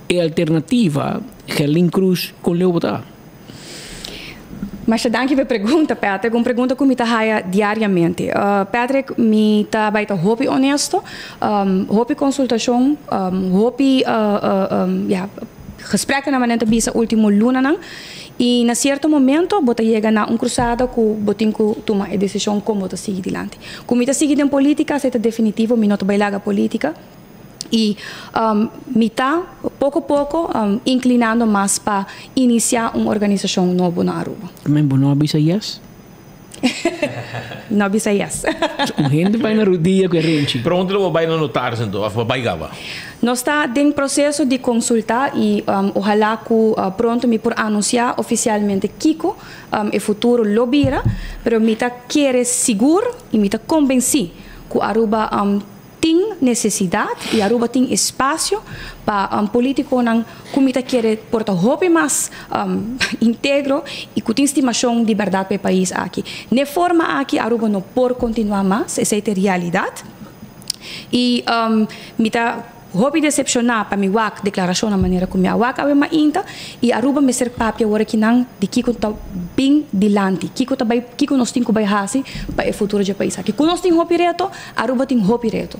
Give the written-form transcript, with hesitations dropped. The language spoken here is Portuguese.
é alternativa Helen Cruz com Leo botar. Mas danke pela pergunta, Patrick. Uma pergunta que me trabalha diariamente. Patrick, me está baita hobby honesto, hobby consultação, hobby gesprekken na maneira bisa último luna não. E na certo momento, bota chega na cruzada que botin que toma a decisão como bota seguir adiante. Como está seguindo em política, é definitivo, me não vai lá política. E me está, pouco a pouco, inclinando mais para iniciar uma organização nova na Aruba. Mas não avisa yes? Não avisa yes. Gente vai na rodinha com a gente. Para onde você vai anotar, então? Vai gava? Nós estamos em processo de consultar e ojalá que pronto me por anunciar oficialmente Kiko o futuro lobbyira, pero me está querer seguro e me está convencido que Aruba tem necessidade e Aruba tem espaço para político não comita querer portar roupa mais íntegro e que tem estimação de verdade para o país aqui. De forma aqui Aruba não pode continuar mais, essa é a realidade. E me está roupa decepcionar para me wak declaração na maneira como me wak ave mainta e Aruba me ser papel agora que não de que tá bem dilante que nós tem que vai hasi para o futuro do país aqui. Que nós tem roupa reto, Aruba tem roupa reto.